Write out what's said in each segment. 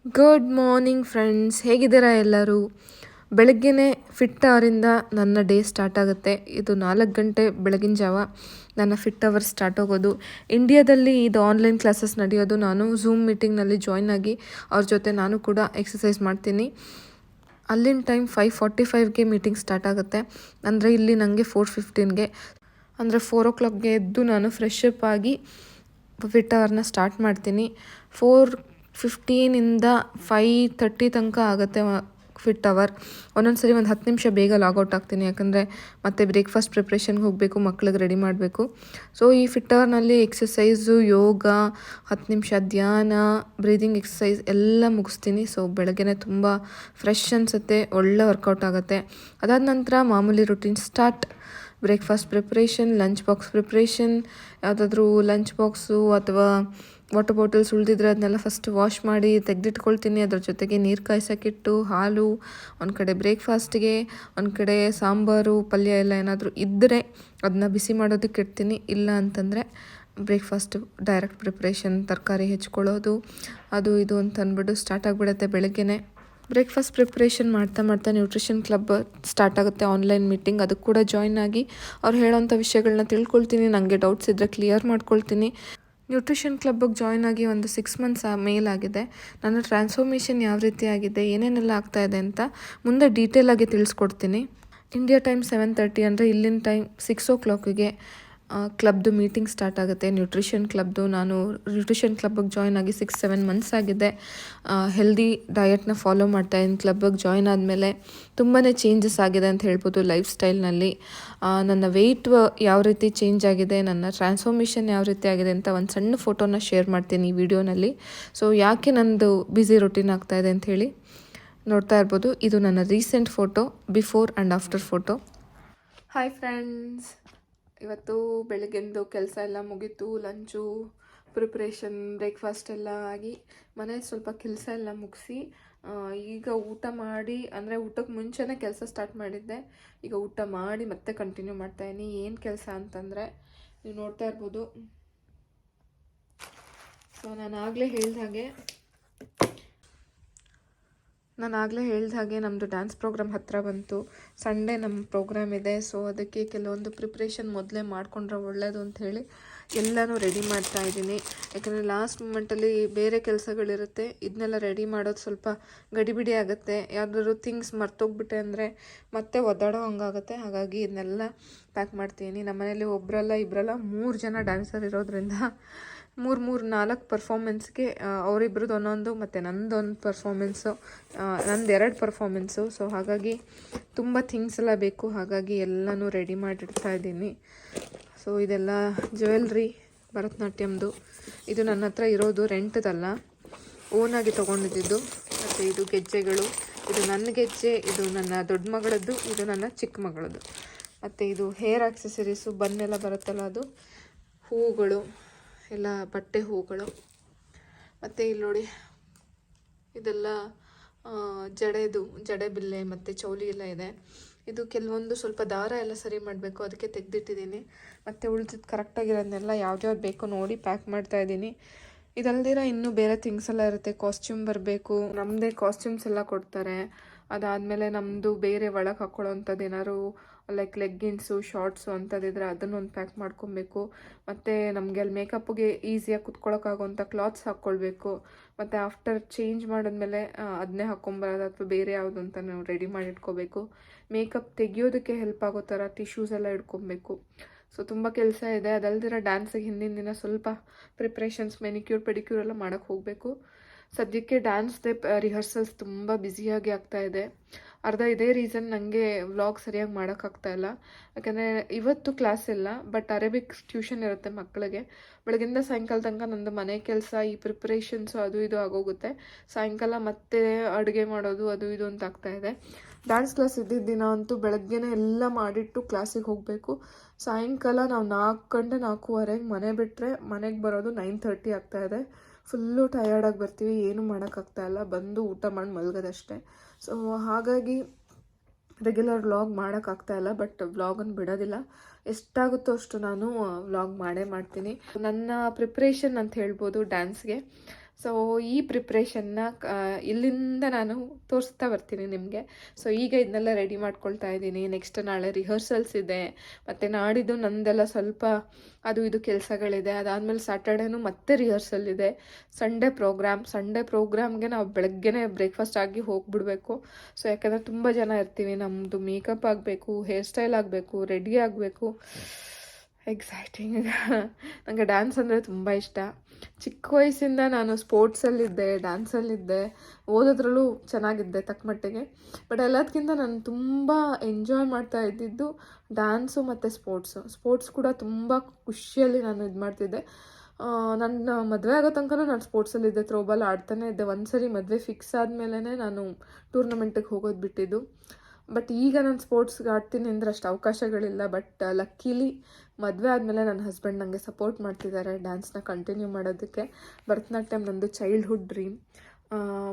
Good morning friends, ಹೇಗಿದ್ದೀರಾ ಎಲ್ಲರೂ? ಬೆಳಗ್ಗೆನೇ ಫಿಟ್ ಅವರಿಂದ ನನ್ನ ಡೇ ಸ್ಟಾರ್ಟ್ ಆಗುತ್ತೆ. ಇದು 4 ಗಂಟೆ ಬೆಳಗಿನ ಜಾವ ನನ್ನ ಫಿಟ್ ಅವರ್ ಸ್ಟಾರ್ಟ್ ಆಗೋದು. ಇಂಡಿಯಾದಲ್ಲಿ ಇದು ಆನ್ಲೈನ್ ಕ್ಲಾಸಸ್ ನಡೆಯೋದು. ನಾನು ಝೂಮ್ ಮೀಟಿಂಗ್ನಲ್ಲಿ ಜಾಯ್ನ್ ಆಗಿ ಅವ್ರ ಜೊತೆ ನಾನು ಕೂಡ ಎಕ್ಸಸೈಸ್ ಮಾಡ್ತೀನಿ. ಅಲ್ಲಿನ ಟೈಮ್ 5:45ಗೆ ಮೀಟಿಂಗ್ ಸ್ಟಾರ್ಟ್ ಆಗುತ್ತೆ. ಅಂದರೆ ಇಲ್ಲಿ ನನಗೆ 4:15ಗೆ, ಅಂದರೆ 4 o'clockಗೆ ಎದ್ದು ನಾನು ಫ್ರೆಶ್ ಅಪ್ ಆಗಿ ಫಿಟ್ ಅವರ್ನ ಸ್ಟಾರ್ಟ್ ಮಾಡ್ತೀನಿ. 4:15ಇಂದ 5:30 ತನಕ ಆಗುತ್ತೆ ಫಿಟ್ ಅವರ್. ಒಂದೊಂದು ಸರಿ ಒಂದು 10 ನಿಮಿಷ ಬೇಗ ಲಾಗೌಟ್ ಆಗ್ತೀನಿ, ಯಾಕಂದರೆ ಮತ್ತೆ ಬ್ರೇಕ್ಫಾಸ್ಟ್ ಪ್ರಿಪ್ರೇಷನ್ಗೆ ಹೋಗಬೇಕು, ಮಕ್ಳಿಗೆ ರೆಡಿ ಮಾಡಬೇಕು. ಸೊ ಈ ಫಿಟ್ ಅವರ್ನಲ್ಲಿ ಎಕ್ಸಸೈಸು, ಯೋಗ, 10 ನಿಮಿಷ ಧ್ಯಾನ, ಬ್ರೀದಿಂಗ್ ಎಕ್ಸಸೈಸ್ ಎಲ್ಲ ಮುಗಿಸ್ತೀನಿ. ಸೊ ಬೆಳಗ್ಗೆನೇ ತುಂಬ ಫ್ರೆಶ್ ಅನಿಸುತ್ತೆ, ಒಳ್ಳೆ ವರ್ಕೌಟ್ ಆಗುತ್ತೆ. ಅದಾದ ನಂತರ ಮಾಮೂಲಿ routine start. Breakfast preparation, lunch box preparation, ಯಾವುದಾದ್ರೂ ಲಂಚ್ ಬಾಕ್ಸು ಅಥವಾ ವಾಟರ್ ಬಾಟಲ್ಸ್ ಉಳಿದಿದ್ರೆ ಅದನ್ನೆಲ್ಲ ಫಸ್ಟ್ ವಾಶ್ ಮಾಡಿ ತೆಗೆದಿಟ್ಕೊಳ್ತೀನಿ. ಅದ್ರ ಜೊತೆಗೆ ನೀರು ಕಾಯ್ಸೋಕ್ಕಿಟ್ಟು, ಹಾಲು ಒಂದು ಕಡೆ, ಬ್ರೇಕ್ಫಾಸ್ಟ್ಗೆ ಒಂದು ಕಡೆ ಸಾಂಬಾರು, ಪಲ್ಯ ಎಲ್ಲ ಏನಾದರೂ ಇದ್ದರೆ ಅದನ್ನ ಬಿಸಿ ಮಾಡೋದಕ್ಕೆ ಇಡ್ತೀನಿ. ಇಲ್ಲ ಅಂತಂದರೆ ಬ್ರೇಕ್ಫಾಸ್ಟ್ ಡೈರೆಕ್ಟ್ ಪ್ರಿಪ್ರೇಷನ್, ತರಕಾರಿ ಹೆಚ್ಕೊಳ್ಳೋದು, ಅದು ಇದು ಅಂತ ಅಂದ್ಬಿಟ್ಟು ಸ್ಟಾರ್ಟ್ ಆಗಿಬಿಡುತ್ತೆ ಬೆಳಗ್ಗೆನೇ. ಬ್ರೇಕ್ಫಾಸ್ಟ್ ಪ್ರಿಪ್ರೇಷನ್ ಮಾಡ್ತಾ ನ್ಯೂಟ್ರಿಷನ್ ಕ್ಲಬ್ ಸ್ಟಾರ್ಟ್ ಆಗುತ್ತೆ, ಆನ್ಲೈನ್ ಮೀಟಿಂಗ್. ಅದಕ್ಕೆ ಕೂಡ ಜಾಯ್ನ್ ಆಗಿ ಅವ್ರು ಹೇಳೋಂಥ ವಿಷಯಗಳನ್ನ ತಿಳ್ಕೊಳ್ತೀನಿ. ನನಗೆ ಡೌಟ್ಸ್ ಇದ್ದರೆ ಕ್ಲಿಯರ್ ಮಾಡ್ಕೊಳ್ತೀನಿ. ನ್ಯೂಟ್ರಿಷನ್ ಕ್ಲಬ್ಬಿಗೆ ಜಾಯ್ನ್ ಆಗಿ ಒಂದು 6 months ಮೇಲಾಗಿದೆ. ನನ್ನ ಟ್ರಾನ್ಸ್ಫಾರ್ಮೇಷನ್ ಯಾವ ರೀತಿ ಆಗಿದೆ, ಏನೇನೆಲ್ಲ ಆಗ್ತಾಯಿದೆ ಅಂತ ಮುಂದೆ ಡೀಟೇಲಾಗಿ ತಿಳಿಸ್ಕೊಡ್ತೀನಿ. ಇಂಡಿಯಾ ಟೈಮ್ 7:30 ಅಂದರೆ ಇಲ್ಲಿನ ಟೈಮ್ 6 o'clockಗೆ ಕ್ಲಬ್ದು ಮೀಟಿಂಗ್ ಸ್ಟಾರ್ಟ್ ಆಗುತ್ತೆ, ನ್ಯೂಟ್ರಿಷನ್ ಕ್ಲಬ್ದು. ನಾನು ನ್ಯೂಟ್ರಿಷನ್ ಕ್ಲಬ್ಬಿಗೆ ಜಾಯ್ನ್ ಆಗಿ 6-7 months ಆಗಿದೆ. ಹೆಲ್ದಿ ಡಯಟ್ನ ಫಾಲೋ ಮಾಡ್ತಾಯಿದ್ದೀನಿ. ಕ್ಲಬ್ಬಿಗೆ ಜಾಯ್ನ್ ಆದಮೇಲೆ ತುಂಬಾ ಚೇಂಜಸ್ ಆಗಿದೆ ಅಂತ ಹೇಳ್ಬೋದು ಲೈಫ್ ಸ್ಟೈಲ್ನಲ್ಲಿ. ನನ್ನ ವೆಯ್ಟ್ ಯಾವ ರೀತಿ ಚೇಂಜ್ ಆಗಿದೆ, ನನ್ನ ಟ್ರಾನ್ಸ್ಫಾರ್ಮೇಷನ್ ಯಾವ ರೀತಿ ಆಗಿದೆ ಅಂತ ಒಂದು ಸಣ್ಣ ಫೋಟೋನ ಶೇರ್ ಮಾಡ್ತೀನಿ ಈ ವಿಡಿಯೋನಲ್ಲಿ. ಸೊ ಯಾಕೆ ನಂದು ಬ್ಯುಸಿ ರೊಟೀನ್ ಆಗ್ತಾಯಿದೆ ಅಂಥೇಳಿ ನೋಡ್ತಾ ಇರ್ಬೋದು. ಇದು ನನ್ನ recent photo, before and after photo. Hi friends, ಇವತ್ತು ಬೆಳಗ್ಗೆಂದು ಕೆಲಸ ಎಲ್ಲ ಮುಗೀತು. ಲಂಚು ಪ್ರಿಪ್ರೇಷನ್, ಬ್ರೇಕ್ಫಾಸ್ಟ್ ಎಲ್ಲ ಆಗಿ ಮನೆ ಸ್ವಲ್ಪ ಕೆಲಸ ಎಲ್ಲ ಮುಗಿಸಿ ಈಗ ಊಟ ಮಾಡಿ, ಅಂದರೆ ಊಟಕ್ಕೆ ಮುಂಚೆನೇ ಕೆಲಸ ಸ್ಟಾರ್ಟ್ ಮಾಡಿದ್ದೆ. ಈಗ ಊಟ ಮಾಡಿ ಮತ್ತೆ ಕಂಟಿನ್ಯೂ ಮಾಡ್ತಾಯಿದ್ದೀನಿ. ಏನು ಕೆಲಸ ಅಂತಂದರೆ ನೀವು ನೋಡ್ತಾ ಇರ್ಬೋದು. ಸೊ ನಾನು ಆಗಲೇ ಹೇಳ್ದ ಹಾಗೆ ನಮ್ಮದು ಡ್ಯಾನ್ಸ್ ಪ್ರೋಗ್ರಾಮ್ ಹತ್ತಿರ ಬಂತು. ಸಂಡೇ ನಮ್ಮ ಪ್ರೋಗ್ರಾಮ್ ಇದೆ. ಸೊ ಅದಕ್ಕೆ ಕೆಲವೊಂದು ಪ್ರಿಪ್ರೇಷನ್ ಮೊದಲೇ ಮಾಡಿಕೊಂಡ್ರೆ ಒಳ್ಳೆಯದು ಅಂಥೇಳಿ ಎಲ್ಲನೂ ರೆಡಿ ಮಾಡ್ತಾ ಇದ್ದೀನಿ. ಯಾಕಂದರೆ ಲಾಸ್ಟ್ ಮೂಮೆಂಟಲ್ಲಿ ಬೇರೆ ಕೆಲಸಗಳಿರುತ್ತೆ, ಇದನ್ನೆಲ್ಲ ರೆಡಿ ಮಾಡೋದು ಸ್ವಲ್ಪ ಗಡಿಬಿಡಿ ಆಗುತ್ತೆ. ಯಾವುದಾದ್ರು ಥಿಂಗ್ಸ್ ಮರ್ತೋಗ್ಬಿಟ್ಟೆ ಅಂದರೆ ಮತ್ತೆ ಒದ್ದಾಡೋ ಹಂಗಾಗುತ್ತೆ. ಹಾಗಾಗಿ ಇದನ್ನೆಲ್ಲ ಪ್ಯಾಕ್ ಮಾಡ್ತೀನಿ. ನಮ್ಮ ಮನೇಲಿ ಒಬ್ಬರಲ್ಲ ಇಬ್ಬರಲ್ಲ 3 ಜನ ಡ್ಯಾನ್ಸರ್ ಇರೋದ್ರಿಂದ 3-4 ಪರ್ಫಾಮೆನ್ಸ್ಗೆ ಅವರಿಬ್ರದ್ದು ಒಂದೊಂದು, ಮತ್ತು ನಂದೊಂದು ಪರ್ಫಾಮೆನ್ಸು, ನಂದು 2 ಪರ್ಫಾಮೆನ್ಸು. ಸೊ ಹಾಗಾಗಿ ತುಂಬ ಥಿಂಗ್ಸ್ ಎಲ್ಲ ಬೇಕು. ಹಾಗಾಗಿ ಎಲ್ಲನೂ ರೆಡಿ ಮಾಡಿಡ್ತಾ ಇದ್ದೀನಿ. ಸೊ ಇದೆಲ್ಲ ಜ್ಯುವೆಲ್ರಿ, ಭರತನಾಟ್ಯಮ್ದು. ಇದು ನನ್ನ ಹತ್ರ ಇರೋದು, ರೆಂಟ್ದಲ್ಲ, ಓನಾಗಿ ತೊಗೊಂಡಿದ್ದು. ಮತ್ತು ಇದು ಗೆಜ್ಜೆಗಳು, ಇದು ನನ್ನ ಗೆಜ್ಜೆ, ಇದು ನನ್ನ ದೊಡ್ಡ ಮಗಳದ್ದು, ಇದು ನನ್ನ ಚಿಕ್ಕ ಮಗಳದ್ದು. ಮತ್ತು ಇದು ಹೇರ್ ಆಕ್ಸೆಸರೀಸು, ಬನ್ನೆಲ್ಲ ಬರುತ್ತಲ್ಲ ಅದು, ಹೂವುಗಳು ಎಲ್ಲ, ಬಟ್ಟೆ ಹೂಗಳು. ಮತ್ತು ಇಲ್ಲಿ ನೋಡಿ, ಇದೆಲ್ಲ ಜಡೆ ಬಿಲ್ಲೆ ಮತ್ತು ಚೌಲಿ ಎಲ್ಲ ಇದೆ. ಇದು ಕೆಲವೊಂದು ಸ್ವಲ್ಪ ದಾರ ಎಲ್ಲ ಸರಿ ಮಾಡಬೇಕು, ಅದಕ್ಕೆ ತೆಗೆದಿಟ್ಟಿದ್ದೀನಿ. ಮತ್ತು ಉಳಿದಿದ್ದು ಕರೆಕ್ಟಾಗಿರೋದನ್ನೆಲ್ಲ ಯಾವ್ದು ಬೇಕೋ ನೋಡಿ ಪ್ಯಾಕ್ ಮಾಡ್ತಾಯಿದ್ದೀನಿ. ಇದಲ್ದಿರ ಇನ್ನೂ ಬೇರೆ ಥಿಂಗ್ಸ್ ಎಲ್ಲ ಇರುತ್ತೆ. ಕಾಸ್ಟ್ಯೂಮ್ ಬರಬೇಕು, ನಮ್ಮದೇ ಕಾಸ್ಟ್ಯೂಮ್ಸ್ ಎಲ್ಲ ಕೊಡ್ತಾರೆ. ಅದಾದಮೇಲೆ ನಮ್ಮದು ಬೇರೆ ಒಳಗೆ ಹಾಕ್ಕೊಳ್ಳೋವಂಥದ್ದು ಏನಾದ್ರು ಲೈಕ್ ಲೆಗ್ಗಿನ್ಸು, ಶಾರ್ಟ್ಸು ಅಂಥದ್ದಿದ್ರೆ ಅದನ್ನೊಂದು ಪ್ಯಾಕ್ ಮಾಡ್ಕೊಬೇಕು. ಮತ್ತು ನಮಗೆ ಅಲ್ಲಿ ಮೇಕಪ್ಗೆ ಈಸಿಯಾಗಿ ಕುತ್ಕೊಳ್ಳೋಕ್ಕಾಗೋವಂಥ ಕ್ಲಾತ್ಸ್ ಹಾಕ್ಕೊಳ್ಬೇಕು. ಮತ್ತು ಆಫ್ಟರ್ ಚೇಂಜ್ ಮಾಡಿದ್ಮೇಲೆ ಅದನ್ನೇ ಹಾಕ್ಕೊಂಬರೋದು ಅಥವಾ ಬೇರೆ ಯಾವುದು ಅಂತ ನಾವು ರೆಡಿ ಮಾಡಿ ಇಟ್ಕೋಬೇಕು. ಮೇಕಪ್ ತೆಗಿಯೋದಕ್ಕೆ ಹೆಲ್ಪ್ ಆಗೋ ಥರ ಟಿಶ್ಯೂಸ್ ಎಲ್ಲ ಇಟ್ಕೊಬೇಕು. ಸೊ ತುಂಬ ಕೆಲಸ ಇದೆ. ಅದಲ್ದಿರ ಡ್ಯಾನ್ಸಿಗೆ ಹಿಂದಿನ ದಿನ ಸ್ವಲ್ಪ ಪ್ರಿಪ್ರೇಷನ್ಸ್, ಮೆನಿಕ್ಯೂರ್ ಪೆಡಿಕ್ಯೂರ್ ಎಲ್ಲ ಮಾಡೋಕ್ಕೆ ಹೋಗಬೇಕು. ಸದ್ಯಕ್ಕೆ ಡ್ಯಾನ್ಸ್ದೇ ರಿಹರ್ಸಲ್ಸ್ ತುಂಬ ಬ್ಯುಸಿಯಾಗಿ ಆಗ್ತಾಯಿದೆ. ಇದೇ ರೀಸನ್ ನನಗೆ ವ್ಲಾಗ್ ಸರಿಯಾಗಿ ಮಾಡೋಕ್ಕಾಗ್ತಾಯಿಲ್ಲ. ಯಾಕಂದರೆ ಇವತ್ತು ಕ್ಲಾಸ್ ಇಲ್ಲ, ಬಟ್ ಅರೇಬಿಕ್ ಟ್ಯೂಷನ್ ಇರುತ್ತೆ ಮಕ್ಕಳಿಗೆ. ಬೆಳಗಿಂದ ಸಾಯಂಕಾಲ ತನಕ ನಂದು ಮನೆ ಕೆಲಸ, ಈ ಪ್ರಿಪ್ರೇಷನ್ಸು ಅದು ಇದು ಆಗೋಗುತ್ತೆ. ಸಾಯಂಕಾಲ ಮತ್ತೆ ಅಡುಗೆ ಮಾಡೋದು ಅದು ಇದು ಅಂತ ಆಗ್ತಾಯಿದೆ. ಡ್ಯಾನ್ಸ್ ಕ್ಲಾಸ್ ಇದ್ದಿದ್ದ ದಿನ ಅಂತೂ ಬೆಳಗ್ಗೆನೇ ಎಲ್ಲ ಮಾಡಿಟ್ಟು ಕ್ಲಾಸಿಗೆ ಹೋಗಬೇಕು. ಸಾಯಂಕಾಲ ನಾವು 4:40 ಮನೆ ಬಿಟ್ಟರೆ ಮನೆಗೆ ಬರೋದು 9:30 ಆಗ್ತಾಯಿದೆ. ಫುಲ್ಲು ಟಯರ್ಡಾಗಿ ಬರ್ತೀವಿ, ಏನೂ ಮಾಡೋಕ್ಕಾಗ್ತಾಯಿಲ್ಲ, ಬಂದು ಊಟ ಮಾಡಿ ಮಲಗೋದಷ್ಟೇ. ಸೊ ಹಾಗಾಗಿ ರೆಗ್ಯುಲರ್ ವ್ಲಾಗ್ ಮಾಡೋಕ್ಕಾಗ್ತಾಯಿಲ್ಲ. ಬಟ್ ವ್ಲಾಗನ್ನು ಬಿಡೋದಿಲ್ಲ, ಎಷ್ಟಾಗುತ್ತೋ ಅಷ್ಟು ನಾನು ವ್ಲಾಗ್ ಮಾಡೇ ಮಾಡ್ತೀನಿ. ನನ್ನ ಪ್ರಿಪ್ರೇಷನ್ ಅಂತ ಹೇಳ್ಬೋದು ಡ್ಯಾನ್ಸ್ಗೆ. ಸೊ ಈ ಪ್ರಿಪ್ರೇಷನ್ನ ಇಲ್ಲಿಂದ ನಾನು ತೋರಿಸ್ತಾ ಬರ್ತೀನಿ ನಿಮಗೆ. ಸೊ ಈಗ ಇದನ್ನೆಲ್ಲ ರೆಡಿ ಮಾಡ್ಕೊಳ್ತಾ ಇದ್ದೀನಿ. ನೆಕ್ಸ್ಟ್ ನಾಳೆ ರಿಹರ್ಸಲ್ಸ್ ಇದೆ, ಮತ್ತು ನಾಡಿದ್ದು ನಂದೆಲ್ಲ ಸ್ವಲ್ಪ ಅದು ಇದು ಕೆಲಸಗಳಿದೆ. ಅದಾದಮೇಲೆ ಸ್ಯಾಟರ್ಡೇನು ಮತ್ತೆ ರಿಹರ್ಸಲ್ ಇದೆ. ಸಂಡೇ ಪ್ರೋಗ್ರಾಮ್ಗೆ ನಾವು ಬೆಳಗ್ಗೆನೇ ಬ್ರೇಕ್ಫಾಸ್ಟ್ ಆಗಿ ಹೋಗಿಬಿಡ್ಬೇಕು. ಸೊ ಯಾಕಂದರೆ ತುಂಬ ಜನ ಇರ್ತೀವಿ, ನಮ್ಮದು ಮೇಕಪ್ ಆಗಬೇಕು, ಹೇರ್ ಸ್ಟೈಲ್ ಆಗಬೇಕು, ರೆಡಿ ಆಗಬೇಕು. ಎಕ್ಸೈಟಿಂಗ್. ನನಗೆ ಡ್ಯಾನ್ಸ್ ಅಂದರೆ ತುಂಬ ಇಷ್ಟ. ಚಿಕ್ಕ ವಯಸ್ಸಿಂದ ನಾನು ಸ್ಪೋರ್ಟ್ಸಲ್ಲಿದ್ದೆ, ಡ್ಯಾನ್ಸಲ್ಲಿದ್ದೆ, ಓದೋದ್ರಲ್ಲೂ ಚೆನ್ನಾಗಿದ್ದೆ ತಕ್ಕ ಮಟ್ಟಿಗೆ. ಬಟ್ ಎಲ್ಲದಕ್ಕಿಂತ ನಾನು ತುಂಬ ಎಂಜಾಯ್ ಮಾಡ್ತಾ ಇದ್ದಿದ್ದು ಡ್ಯಾನ್ಸು ಮತ್ತು ಸ್ಪೋರ್ಟ್ಸ್ ಕೂಡ ತುಂಬ ಖುಷಿಯಲ್ಲಿ ನಾನು ಇದು ಮಾಡ್ತಿದ್ದೆ. ನನ್ನ ಮದುವೆ ಆಗೋ ತನಕ ನಾನು ಸ್ಪೋರ್ಟ್ಸಲ್ಲಿದ್ದೆ, ಥ್ರೋಬಾಲ್ ಆಡ್ತಾನೆ ಇದ್ದೆ. ಒಂದು ಸರಿ ಮದುವೆ ಫಿಕ್ಸ್ ಆದಮೇಲೆ ನಾನು ಟೂರ್ನಮೆಂಟಿಗೆ ಹೋಗೋದು ಬಿಟ್ಟಿದ್ದು. ಬಟ್ ಈಗ ನಾನು ಸ್ಪೋರ್ಟ್ಸ್ಗೆ ಆಡ್ತೀನಿ ಅಂದರೆ ಅಷ್ಟು ಅವಕಾಶಗಳಿಲ್ಲ. ಬಟ್ ಲಕ್ಕಿಲಿ ಮದುವೆ ಆದಮೇಲೆ ನನ್ನ ಹಸ್ಬೆಂಡ್ ನನಗೆ ಸಪೋರ್ಟ್ ಮಾಡ್ತಿದ್ದಾರೆ ಡ್ಯಾನ್ಸ್ನ ಕಂಟಿನ್ಯೂ ಮಾಡೋದಕ್ಕೆ. ಭರತನಾಟ್ಯಮ್ ನಂದು ಚೈಲ್ಡ್ಹುಡ್ ಡ್ರೀಮ್.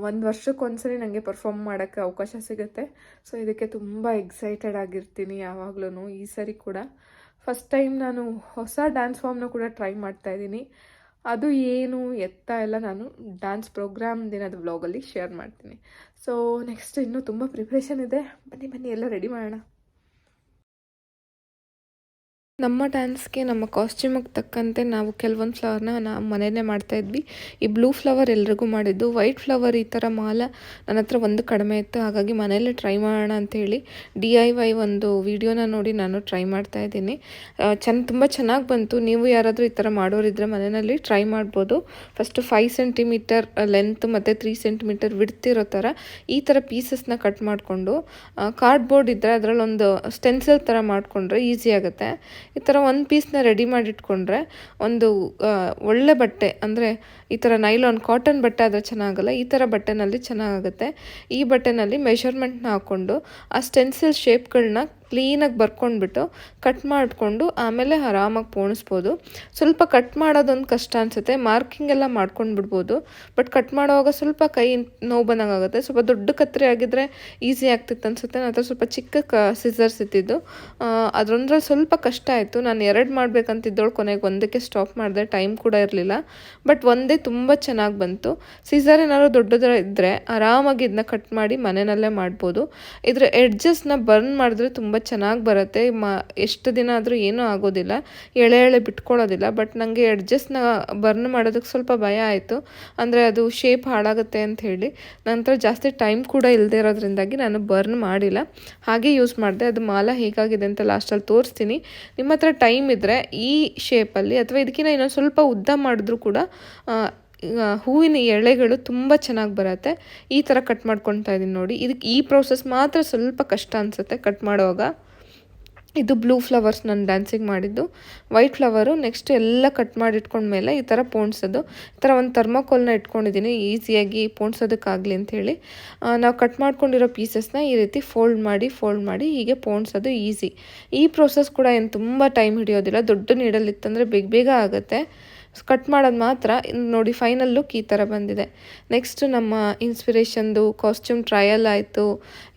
1 ವರ್ಷಕ್ಕೊಂದ್ಸರಿ ನನಗೆ ಪರ್ಫಾರ್ಮ್ ಮಾಡೋಕ್ಕೆ ಅವಕಾಶ ಸಿಗುತ್ತೆ. ಸೊ ಇದಕ್ಕೆ ತುಂಬ ಎಕ್ಸೈಟೆಡ್ ಆಗಿರ್ತೀನಿ ಯಾವಾಗಲೂ. ಈ ಸರಿ ಕೂಡ ಫಸ್ಟ್ ಟೈಮ್ ನಾನು ಹೊಸ ಡ್ಯಾನ್ಸ್ ಫಾರ್ಮ್ನ ಕೂಡ ಟ್ರೈ ಮಾಡ್ತಾಯಿದ್ದೀನಿ. ಅದು ಏನು ಎತ್ತ ಎಲ್ಲ ನಾನು ಡ್ಯಾನ್ಸ್ ಪ್ರೋಗ್ರಾಮ್ ದಿನದ ವ್ಲಾಗಲ್ಲಿ ಶೇರ್ ಮಾಡ್ತೀನಿ. ಸೊ ನೆಕ್ಸ್ಟ್ ಇನ್ನೂ ತುಂಬ ಪ್ರಿಪ್ರೇಷನ್ ಇದೆ. ಬನ್ನಿ ಎಲ್ಲ ರೆಡಿ ಮಾಡೋಣ. ನಮ್ಮ ಡ್ಯಾನ್ಸ್ಗೆ, ನಮ್ಮ ಕಾಸ್ಟ್ಯೂಮಿಗೆ ತಕ್ಕಂತೆ ನಾವು ಕೆಲವೊಂದು ಫ್ಲವರ್ನ ನಾವು ಮನೆಯೇ ಮಾಡ್ತಾಯಿದ್ವಿ. ಈ ಬ್ಲೂ ಫ್ಲವರ್ ಎಲ್ರಿಗೂ ಮಾಡಿದ್ದು. ವೈಟ್ ಫ್ಲವರ್ ಈ ಥರ ಮಾಲ ನನ್ನ ಹತ್ರ ಒಂದು ಕಡಿಮೆ ಇತ್ತು, ಹಾಗಾಗಿ ಮನೆಯಲ್ಲೇ ಟ್ರೈ ಮಾಡೋಣ ಅಂಥೇಳಿ DIY ಒಂದು ವಿಡಿಯೋನ ನೋಡಿ ನಾನು ಟ್ರೈ ಮಾಡ್ತಾಯಿದ್ದೀನಿ. ತುಂಬ ಚೆನ್ನಾಗಿ ಬಂತು. ನೀವು ಯಾರಾದರೂ ಈ ಥರ ಮಾಡೋರಿದ್ದರೆ ಮನೆಯಲ್ಲಿ ಟ್ರೈ ಮಾಡ್ಬೋದು. ಫಸ್ಟು 5 ಸೆಂಟಿಮೀಟರ್ ಲೆಂತ್ ಮತ್ತು 3 ಸೆಂಟಿಮೀಟರ್ ವಿಡ್ತಿರೋ ಥರ ಈ ಥರ ಪೀಸಸ್ನ ಕಟ್ ಮಾಡಿಕೊಂಡು, ಕಾರ್ಡ್ಬೋರ್ಡ್ ಇದ್ದರೆ ಅದರಲ್ಲೊಂದು ಸ್ಟೆನ್ಸಿಲ್ ಥರ ಮಾಡಿಕೊಂಡ್ರೆ ಈಸಿ ಆಗುತ್ತೆ. ಈ ಥರ ಒಂದು ಪೀಸ್ನ ರೆಡಿ ಮಾಡಿಟ್ಕೊಂಡ್ರೆ ಒಂದು ಒಳ್ಳೆ ಬಟ್ಟೆ, ಅಂದರೆ ಈ ಥರ ನೈಲಾನ್ ಕಾಟನ್ ಬಟ್ಟೆ ಆದರೆ ಚೆನ್ನಾಗಲ್ಲ, ಈ ಥರ ಬಟ್ಟೆನಲ್ಲಿ ಚೆನ್ನಾಗುತ್ತೆ. ಈ ಬಟ್ಟೆನಲ್ಲಿ ಮೆಷರ್ಮೆಂಟ್ನ ಹಾಕ್ಕೊಂಡು ಆ ಸ್ಟೆನ್ಸಿಲ್ ಶೇಪ್ಗಳನ್ನ ಕ್ಲೀನಾಗಿ ಬರ್ಕೊಂಡ್ಬಿಟ್ಟು ಕಟ್ ಮಾಡಿಕೊಂಡು ಆಮೇಲೆ ಆರಾಮಾಗಿ ಪೋಣಿಸ್ಬೋದು. ಸ್ವಲ್ಪ ಕಟ್ ಮಾಡೋದೊಂದು ಕಷ್ಟ ಅನಿಸುತ್ತೆ, ಮಾರ್ಕಿಂಗ್ ಎಲ್ಲ ಮಾಡ್ಕೊಂಡು ಬಿಡ್ಬೋದು. ಬಟ್ ಕಟ್ ಮಾಡುವಾಗ ಸ್ವಲ್ಪ ಕೈ ನೋವು ಬಂದಂಗಾಗುತ್ತೆ. ಸ್ವಲ್ಪ ದೊಡ್ಡ ಕತ್ತರಿ ಆಗಿದ್ದರೆ ಈಸಿ ಆಗ್ತಿತ್ತು ಅನಿಸುತ್ತೆ. ನನ್ನ ಹತ್ರ ಸ್ವಲ್ಪ ಚಿಕ್ಕ ಸಿಸರ್ಸ್ ಇದ್ದಿದ್ದು, ಅದರೊಂದ್ರಲ್ಲಿ ಸ್ವಲ್ಪ ಕಷ್ಟ ಆಯಿತು. ನಾನು 2 ಮಾಡಬೇಕಂತಿದ್ದೋಳು, ಕೊನೆಗೆ ಒಂದಕ್ಕೆ ಸ್ಟಾಪ್ ಮಾಡಿದೆ, ಟೈಮ್ ಕೂಡ ಇರಲಿಲ್ಲ. ಬಟ್ ಒಂದೇ ತುಂಬ ಚೆನ್ನಾಗಿ ಬಂತು. ಸಿಸರ್ ಏನಾದ್ರು ದೊಡ್ಡದರ ಇದ್ದರೆ ಆರಾಮಾಗಿ ಇದನ್ನ ಕಟ್ ಮಾಡಿ ಮನೆಯಲ್ಲೇ ಮಾಡ್ಬೋದು. ಇದರ ಎಡ್ಜಸ್ನ ಬರ್ನ್ ಮಾಡಿದ್ರೆ ತುಂಬ ಚೆನ್ನಾಗಿ ಬರುತ್ತೆ. ಎಷ್ಟು ದಿನ ಆದರೂ ಏನೂ ಆಗೋದಿಲ್ಲ, ಎಳೆ ಬಿಟ್ಕೊಳ್ಳೋದಿಲ್ಲ. ಬಟ್ ನನಗೆ ಎಡ್ಜಸ್ನ ಬರ್ನ್ ಮಾಡೋದಕ್ಕೆ ಸ್ವಲ್ಪ ಭಯ ಆಯಿತು, ಅಂದರೆ ಅದು ಶೇಪ್ ಹಾಳಾಗುತ್ತೆ ಅಂತ ಹೇಳಿ. ನಂತರ ಜಾಸ್ತಿ ಟೈಮ್ ಕೂಡ ಇಲ್ಲದೆ ಇರೋದ್ರಿಂದಾಗಿ ನಾನು ಬರ್ನ್ ಮಾಡಿಲ್ಲ, ಹಾಗೆ ಯೂಸ್ ಮಾಡಿದೆ. ಅದು ಮಾಲ ಹೇಗಾಗಿದೆ ಅಂತ ಲಾಸ್ಟಲ್ಲಿ ತೋರಿಸ್ತೀನಿ. ನಿಮ್ಮ ಹತ್ರ ಟೈಮ್ ಇದ್ದರೆ ಈ ಶೇಪಲ್ಲಿ ಅಥವಾ ಇದಕ್ಕಿಂತ ಇನ್ನೊಂದು ಸ್ವಲ್ಪ ಉದ್ದ ಮಾಡಿದ್ರೂ ಕೂಡ ಹೂವಿನ ಎಳೆಗಳು ತುಂಬ ಚೆನ್ನಾಗಿ ಬರುತ್ತೆ. ಈ ಥರ ಕಟ್ ಮಾಡ್ಕೊತಾ ಇದ್ದೀನಿ ನೋಡಿ. ಇದಕ್ಕೆ ಈ ಪ್ರೋಸೆಸ್ ಮಾತ್ರ ಸ್ವಲ್ಪ ಕಷ್ಟ ಅನಿಸುತ್ತೆ ಕಟ್ ಮಾಡುವಾಗ. ಇದು ಬ್ಲೂ ಫ್ಲವರ್ಸ್ ನಾನು ಡ್ಯಾನ್ಸಿಗೆ ಮಾಡಿದ್ದು. ವೈಟ್ ಫ್ಲವರು ನೆಕ್ಸ್ಟ್ ಎಲ್ಲ ಕಟ್ ಮಾಡಿ ಇಟ್ಕೊಂಡ್ಮೇಲೆ ಈ ಥರ ಪೋಣಿಸೋದು. ಈ ಥರ ಒಂದು ಥರ್ಮಾಕೋಲ್ನ ಇಟ್ಕೊಂಡಿದ್ದೀನಿ ಈಸಿಯಾಗಿ ಪೋಣಿಸೋದಕ್ಕಾಗಲಿ ಅಂಥೇಳಿ. ನಾವು ಕಟ್ ಮಾಡ್ಕೊಂಡಿರೋ ಪೀಸಸ್ನ ಈ ರೀತಿ ಫೋಲ್ಡ್ ಮಾಡಿ ಹೀಗೆ ಪೋಣಿಸೋದು ಈಸಿ. ಈ ಪ್ರೋಸೆಸ್ ಕೂಡ ಏನು ತುಂಬ ಟೈಮ್ ಹಿಡಿಯೋದಿಲ್ಲ. ದೊಡ್ಡ ನೀಡಲಿತ್ತಂದರೆ ಬೇಗ ಆಗುತ್ತೆ. ಕಟ್ ಮಾಡೋದು ಮಾತ್ರ. ನೋಡಿ ಫೈನಲ್ ಲುಕ್ ಈ ಥರ ಬಂದಿದೆ. ನೆಕ್ಸ್ಟ್ ನಮ್ಮ ಇನ್ಸ್ಪಿರೇಷನ್ದು ಕಾಸ್ಟ್ಯೂಮ್ ಟ್ರಯಲ್ ಆಯಿತು.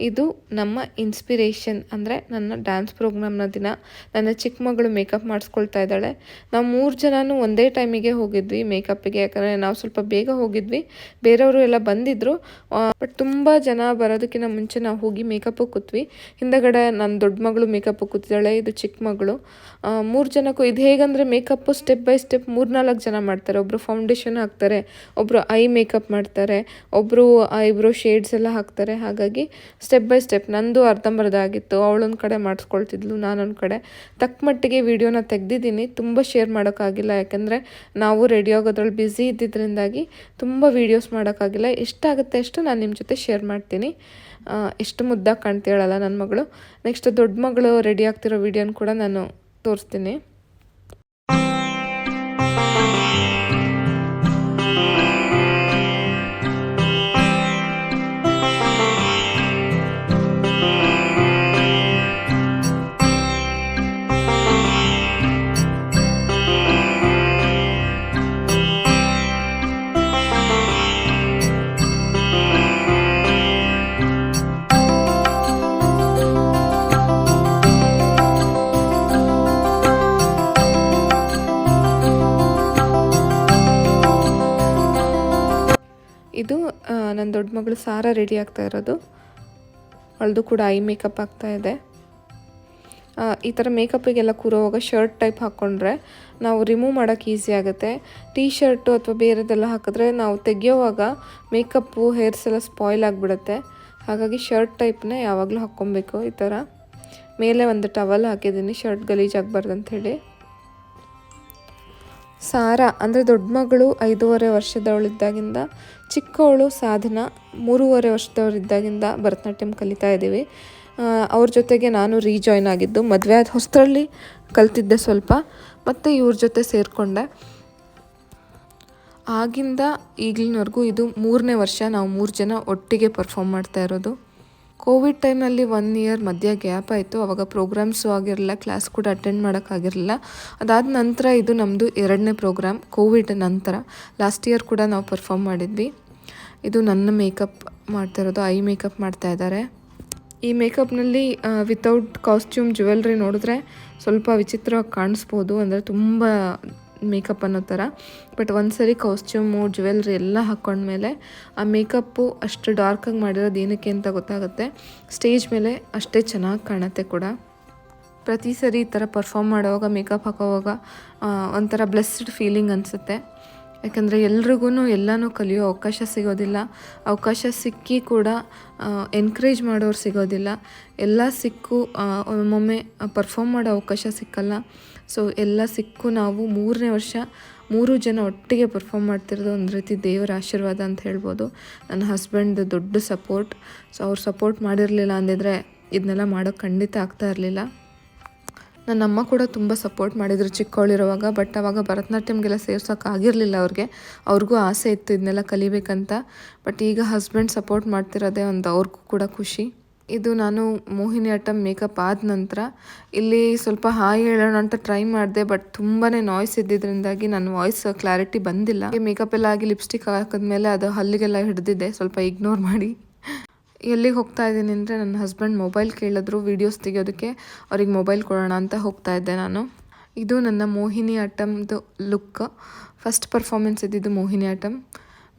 ಇದು ನಮ್ಮ ಇನ್ಸ್ಪಿರೇಷನ್, ಅಂದರೆ ನನ್ನ ಡ್ಯಾನ್ಸ್ ಪ್ರೋಗ್ರಾಮ್ನ ದಿನ ನನ್ನ ಚಿಕ್ಕ ಮಗಳು ಮೇಕಪ್ ಮಾಡಿಸ್ಕೊಳ್ತಾ ಇದ್ದಾಳೆ. ನಾವು 3 ಜನನೂ ಒಂದೇ ಟೈಮಿಗೆ ಹೋಗಿದ್ವಿ ಮೇಕಪ್ಪಿಗೆ, ಯಾಕಂದರೆ ನಾವು ಸ್ವಲ್ಪ ಬೇಗ ಹೋಗಿದ್ವಿ, ಬೇರೆಯವರು ಎಲ್ಲ ಬಂದಿದ್ದರು. ಬಟ್ ತುಂಬ ಜನ ಬರೋದಕ್ಕಿಂತ ಮುಂಚೆ ನಾವು ಹೋಗಿ ಮೇಕಪ್ಪು ಕೂತ್ವಿ. ಹಿಂದಗಡೆ ನನ್ನ ದೊಡ್ಡ ಮಗಳು ಮೇಕಪ್ಪು ಕೂತಿದ್ದಾಳೆ, ಇದು ಚಿಕ್ಕ ಮಗಳು. 3 ಜನಕ್ಕೂ ಇದು ಹೇಗಂದರೆ ಮೇಕಪ್ಪು ಸ್ಟೆಪ್ ಬೈ ಸ್ಟೆಪ್ 3-4 ಜನ ಮಾಡ್ತಾರೆ. ಒಬ್ಬರು ಫೌಂಡೇಶನ್ ಹಾಕ್ತಾರೆ, ಒಬ್ಬರು ಐ ಮೇಕಪ್ ಮಾಡ್ತಾರೆ, ಒಬ್ಬರು ಐಬ್ರೋ ಶೇಡ್ಸ್ ಎಲ್ಲ ಹಾಕ್ತಾರೆ. ಹಾಗಾಗಿ ಸ್ಟೆಪ್ ಬೈ ಸ್ಟೆಪ್ ನಂದು ಅರ್ಧಂಬರ್ಧ ಆಗಿತ್ತು. ಅವಳೊಂದು ಕಡೆ ಮಾಡಿಸ್ಕೊಳ್ತಿದ್ಲು, ನಾನೊಂದು ಕಡೆ. ತಕ್ಕ ಮಟ್ಟಿಗೆ ವೀಡಿಯೋನ ತೆಗೆದಿದ್ದೀನಿ, ತುಂಬ ಶೇರ್ ಮಾಡೋಕ್ಕಾಗಿಲ್ಲ, ಯಾಕೆಂದರೆ ನಾವು ರೆಡಿ ಆಗೋದ್ರಲ್ಲಿ ಬ್ಯುಸಿ ಇದ್ದಿದ್ದರಿಂದಾಗಿ ತುಂಬ ವೀಡಿಯೋಸ್ ಮಾಡೋಕ್ಕಾಗಿಲ್ಲ. ಎಷ್ಟಾಗುತ್ತೆ ಅಷ್ಟು ನಾನು ನಿಮ್ಮ ಜೊತೆ ಶೇರ್ ಮಾಡ್ತೀನಿ. ಎಷ್ಟು ಮುದ್ದಾಗಿ ಕಾಣ್ತೀಳಲ್ಲ ನನ್ನ ಮಗಳು. ನೆಕ್ಸ್ಟ್ ದೊಡ್ಡ ಮಗಳು ರೆಡಿ ಆಗ್ತಿರೋ ವೀಡಿಯೋನ ಕೂಡ ನಾನು ತೋರಿಸ್ತೀನಿ. ದೊಡ್ಡ ಮಗಳು ಸಾರಾ ರೆಡಿ ಆಗ್ತಾ ಇರೋದು. ಅವಳದು ಕೂಡ ಐ ಮೇಕಪ್ ಆಗ್ತಾ ಇದೆ. ಈ ಥರ ಮೇಕಪ್ಪಿಗೆಲ್ಲ ಕೂರೋವಾಗ ಶರ್ಟ್ ಟೈಪ್ ಹಾಕ್ಕೊಂಡ್ರೆ ನಾವು ರಿಮೂವ್ ಮಾಡೋಕ್ಕೆ ಈಸಿ ಆಗುತ್ತೆ. ಟೀ ಶರ್ಟು ಅಥವಾ ಬೇರೆದೆಲ್ಲ ಹಾಕಿದ್ರೆ ನಾವು ತೆಗೆಯೋವಾಗ ಮೇಕಪ್ಪು ಹೇರ್ಸ್ ಎಲ್ಲ ಸ್ಪಾಯ್ಲ್ ಆಗಿಬಿಡುತ್ತೆ. ಹಾಗಾಗಿ ಶರ್ಟ್ ಟೈಪ್ನೇ ಯಾವಾಗಲೂ ಹಾಕ್ಕೊಬೇಕು. ಈ ಥರ ಮೇಲೆ ಒಂದು ಟವಲ್ ಹಾಕಿದ್ದೀನಿ ಶರ್ಟ್ ಗಲೀಜಾಗಬಾರ್ದು ಅಂಥೇಳಿ. ಸಾರಾ ಅಂದರೆ ದೊಡ್ಡ ಮಗಳು 5.5 ವರ್ಷದವಳಿದ್ದಾಗಿಂದ, ಚಿಕ್ಕವಳು ಸಾಧನಾ 3.5 ವರ್ಷದವರಿದ್ದಾಗಿಂದ ಭರತನಾಟ್ಯಂ ಕಲಿತಾ ಇದ್ದೀವಿ. ಅವ್ರ ಜೊತೆಗೆ ನಾನು ರೀಜಾಯ್ನ್ ಆಗಿದ್ದು. ಮದುವೆ ಆದ ಹೊಸರಲ್ಲಿ ಕಲ್ತಿದ್ದೆ ಸ್ವಲ್ಪ, ಮತ್ತು ಇವ್ರ ಜೊತೆ ಸೇರಿಕೊಂಡೆ. ಆಗಿಂದ ಈಗಲಿನವರೆಗೂ ಇದು 3ನೇ ವರ್ಷ ನಾವು 3 ಜನ ಒಟ್ಟಿಗೆ ಪರ್ಫಾರ್ಮ್ ಮಾಡ್ತಾ ಇರೋದು. ಕೋವಿಡ್ ಟೈಮ್ನಲ್ಲಿ 1 ಇಯರ್ ಮಧ್ಯ ಗ್ಯಾಪ್ ಆಯಿತು. ಆವಾಗ ಪ್ರೋಗ್ರಾಮ್ಸು ಆಗಿರಲಿಲ್ಲ, ಕ್ಲಾಸ್ ಕೂಡ ಅಟೆಂಡ್ ಮಾಡೋಕ್ಕಾಗಿರಲಿಲ್ಲ. ಅದಾದ ನಂತರ ಇದು ನಮ್ಮದು 2ನೇ ಪ್ರೋಗ್ರಾಮ್ ಕೋವಿಡ್ ನಂತರ. ಲಾಸ್ಟ್ ಇಯರ್ ಕೂಡ ನಾವು ಪರ್ಫಾರ್ಮ್ ಮಾಡಿದ್ವಿ. ಇದು ನನ್ನ ಮೇಕಪ್ ಮಾಡ್ತಾಯಿರೋದು, ಐ ಮೇಕಪ್ ಮಾಡ್ತಾ ಇದ್ದಾರೆ. ಈ ಮೇಕಪ್ನಲ್ಲಿ ವಿತೌಟ್ ಕಾಸ್ಟ್ಯೂಮ್ ಜ್ಯುವೆಲ್ರಿ ನೋಡಿದ್ರೆ ಸ್ವಲ್ಪ ವಿಚಿತ್ರವಾಗಿ ಕಾಣಿಸ್ಬೋದು, ಅಂದರೆ ತುಂಬ ಮೇಕಪ್ ಅನ್ನೋ ಥರ. ಬಟ್ ಒಂದ್ಸರಿ ಕಾಸ್ಟ್ಯೂಮು ಜ್ಯುವೆಲ್ರಿ ಎಲ್ಲ ಹಾಕ್ಕೊಂಡ್ಮೇಲೆ ಆ ಮೇಕಪ್ಪು ಅಷ್ಟು ಡಾರ್ಕಾಗಿ ಮಾಡಿರೋದು ಏನಕ್ಕೆ ಅಂತ ಗೊತ್ತಾಗುತ್ತೆ. ಸ್ಟೇಜ್ ಮೇಲೆ ಅಷ್ಟೇ ಚೆನ್ನಾಗಿ ಕಾಣುತ್ತೆ ಕೂಡ. ಪ್ರತಿ ಸರಿ ಈ ಥರ ಪರ್ಫಾರ್ಮ್ ಮಾಡೋವಾಗ ಮೇಕಪ್ ಹಾಕೋವಾಗ ಒಂಥರ ಬ್ಲೆಸ್ಡ್ ಫೀಲಿಂಗ್ ಅನಿಸುತ್ತೆ. ಯಾಕಂದರೆ ಎಲ್ರಿಗೂ ಎಲ್ಲನೂ ಕಲಿಯೋ ಅವಕಾಶ ಸಿಗೋದಿಲ್ಲ. ಅವಕಾಶ ಸಿಕ್ಕಿ ಕೂಡ ಎನ್ಕರೇಜ್ ಮಾಡೋರು ಸಿಗೋದಿಲ್ಲ. ಎಲ್ಲ ಸಿಕ್ಕು ಒಮ್ಮೊಮ್ಮೆ ಪರ್ಫಾರ್ಮ್ ಮಾಡೋ ಅವಕಾಶ ಸಿಕ್ಕಲ್ಲ. ಸೊ ಎಲ್ಲ ಸಿಕ್ಕು ನಾವು 3ನೇ ವರ್ಷ 3 ಜನ ಒಟ್ಟಿಗೆ ಪರ್ಫಾರ್ಮ್ ಮಾಡ್ತಿರೋದು ಒಂದು ರೀತಿ ದೇವರ ಆಶೀರ್ವಾದ ಅಂತ ಹೇಳ್ಬೋದು. ನನ್ನ ಹಸ್ಬೆಂಡ್ ದೊಡ್ಡ ಸಪೋರ್ಟ್. ಸೊ ಅವ್ರು ಸಪೋರ್ಟ್ ಮಾಡಿರಲಿಲ್ಲ ಅಂದಿದ್ರೆ ಇದನ್ನೆಲ್ಲ ಮಾಡೋಕ್ಕೆ ಖಂಡಿತ ಆಗ್ತಾ ಇರಲಿಲ್ಲ. ನನ್ನ ಅಮ್ಮ ಕೂಡ ತುಂಬ ಸಪೋರ್ಟ್ ಮಾಡಿದರು ಚಿಕ್ಕವಳಿರುವಾಗ. ಬಟ್ ಆವಾಗ ಭರತನಾಟ್ಯಮ್ಗೆಲ್ಲ ಸೇರ್ಸೋಕ್ಕಾಗಿರಲಿಲ್ಲ ಅವ್ರಿಗೆ. ಅವ್ರಿಗೂ ಆಸೆ ಇತ್ತು ಇದನ್ನೆಲ್ಲ ಕಲಿಬೇಕಂತ. ಬಟ್ ಈಗ ಹಸ್ಬೆಂಡ್ ಸಪೋರ್ಟ್ ಮಾಡ್ತಿರೋದೇ ಒಂದು ಅವ್ರಿಗೂ ಕೂಡ ಖುಷಿ. ಇದು ನಾನು ಮೋಹಿನಿ ಆಟ್ಟಂ ಮೇಕಪ್ ಆದ ನಂತರ ಇಲ್ಲಿ ಸ್ವಲ್ಪ ಹಾಯ್ ಹೇಳೋಣ ಅಂತ ಟ್ರೈ ಮಾಡಿದೆ. ಬಟ್ ತುಂಬಾ ನಾಯ್ಸ್ ಇದ್ದಿದ್ದರಿಂದಾಗಿ ನನ್ನ ವಾಯ್ಸ್ ಕ್ಲಾರಿಟಿ ಬಂದಿಲ್ಲ. ಮೇಕಪ್ ಎಲ್ಲ ಆಗಿ ಲಿಪ್ಸ್ಟಿಕ್ ಹಾಕಿದ್ಮೇಲೆ ಅದು ಹಲ್ಲಿಗೆಲ್ಲ ಹಿಡಿದಿದೆ, ಸ್ವಲ್ಪ ಇಗ್ನೋರ್ ಮಾಡಿ. ಎಲ್ಲಿಗೆ ಹೋಗ್ತಾ ಇದ್ದೀನಿ ಅಂದರೆ ನನ್ನ ಹಸ್ಬೆಂಡ್ ಮೊಬೈಲ್ ಕೇಳಿದ್ರು ವೀಡಿಯೋಸ್ ತೆಗೆಯೋದಕ್ಕೆ. ಅವ್ರಿಗೆ ಮೊಬೈಲ್ ಕೊಡೋಣ ಅಂತ ಹೋಗ್ತಾ ಇದ್ದೆ ನಾನು. ಇದು ನನ್ನ ಮೋಹಿನಿ ಆಟ್ಟಮ್ದು ಲುಕ್. ಫಸ್ಟ್ ಪರ್ಫಾರ್ಮೆನ್ಸ್ ಇದ್ದಿದ್ದು ಮೋಹಿನಿ ಆಟ್ಟಂ.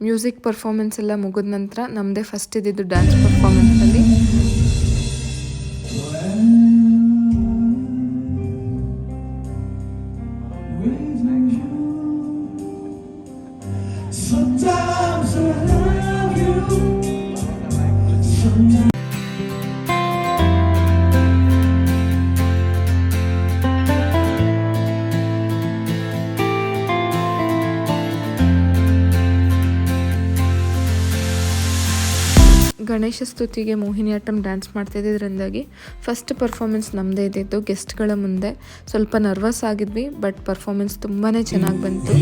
ಮ್ಯೂಸಿಕ್ ಪರ್ಫಾರ್ಮೆನ್ಸ್ ಎಲ್ಲ ಮುಗಿದ ನಂತರ ನಮ್ಮದೇ ಫಸ್ಟ್ ಇದ್ದಿದ್ದು ಡ್ಯಾನ್ಸ್ ಪರ್ಫಾರ್ಮೆನ್ಸ್ನಲ್ಲಿ. ಗಣೇಶ ಸ್ತುತಿಗೆ ಮೋಹಿನಿ ಆಟ್ಟಂ ಡ್ಯಾನ್ಸ್ ಮಾಡ್ತಿದ್ದರಿಂದಾಗಿ ಫಸ್ಟ್ ಪರ್ಫಾರ್ಮೆನ್ಸ್ ನಮ್ಮದೇ ಇದ್ದಿದ್ದು ಗೆಸ್ಟ್ಗಳ ಮುಂದೆ. ಸ್ವಲ್ಪ ನರ್ವಸ್ ಆಗಿದ್ವಿ, ಬಟ್ ಪರ್ಫಾರ್ಮೆನ್ಸ್ ತುಂಬಾ ಚೆನ್ನಾಗಿ ಬಂತು.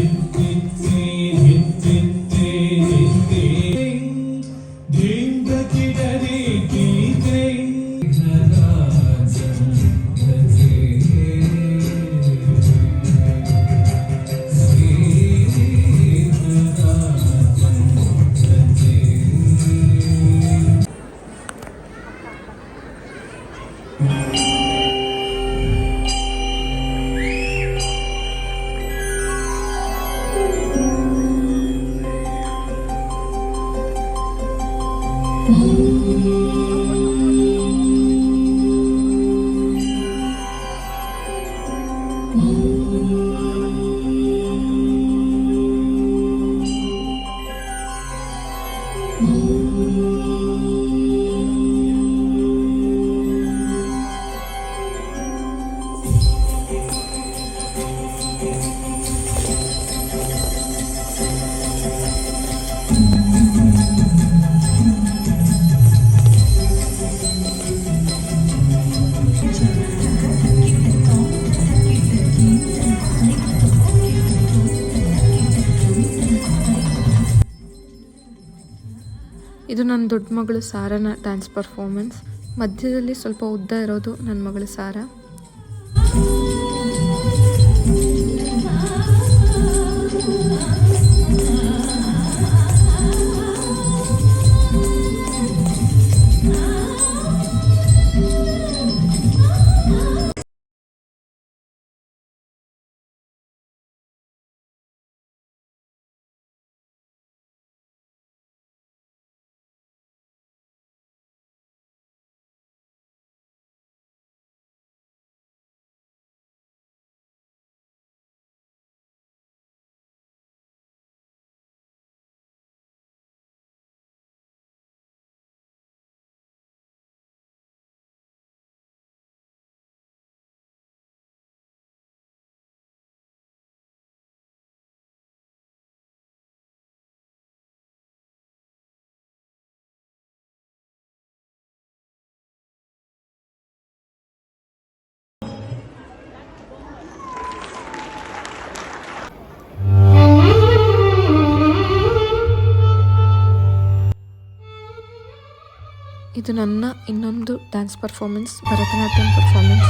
ಇದು ನನ್ನ ದೊಡ್ಡ ಮಗಳು ಸಾರನ ಡ್ಯಾನ್ಸ್ ಪರ್ಫಾರ್ಮೆನ್ಸ್. ಮಧ್ಯದಲ್ಲಿ ಸ್ವಲ್ಪ ಉದ್ದ ಇರೋದು ನನ್ನ ಮಗಳು ಸಾರಾ. ಇದು ನನ್ನ ಇನ್ನೊಂದು dance performance, Bharatanatyam performance.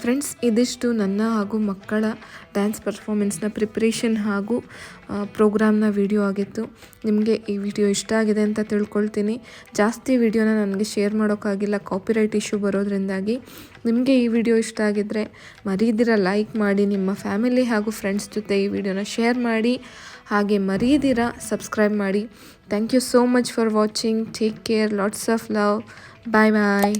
Friends, ಇದಿಷ್ಟು ನನ್ನ ಹಾಗೂ ಮಕ್ಕಳ ಡ್ಯಾನ್ಸ್ ಪರ್ಫಾರ್ಮೆನ್ಸ್ನ ಪ್ರಿಪ್ರೇಷನ್ ಹಾಗೂ ಪ್ರೋಗ್ರಾಮ್ನ ವಿಡಿಯೋ ಆಗಿತ್ತು. ನಿಮಗೆ ಈ ವಿಡಿಯೋ ಇಷ್ಟ ಆಗಿದೆ ಅಂತ ತಿಳ್ಕೊಳ್ತೀನಿ. ಜಾಸ್ತಿ ವಿಡಿಯೋನ ನನಗೆ ಶೇರ್ ಮಾಡೋಕ್ಕಾಗಿಲ್ಲ, ಕಾಪಿರೈಟ್ ಇಶ್ಯೂ ಬರೋದ್ರಿಂದಾಗಿ. ನಿಮಗೆ ಈ ವಿಡಿಯೋ ಇಷ್ಟ ಆಗಿದ್ದರೆ ಮರೀದಿರ ಲೈಕ್ ಮಾಡಿ, ನಿಮ್ಮ ಫ್ಯಾಮಿಲಿ ಹಾಗೂ ಫ್ರೆಂಡ್ಸ್ ಜೊತೆ ಈ ವಿಡಿಯೋನ ಶೇರ್ ಮಾಡಿ, ಹಾಗೆ ಮರೀದಿರ ಸಬ್ಸ್ಕ್ರೈಬ್ ಮಾಡಿ. Thank you so much for watching. Take care. Lots of love. Bye bye.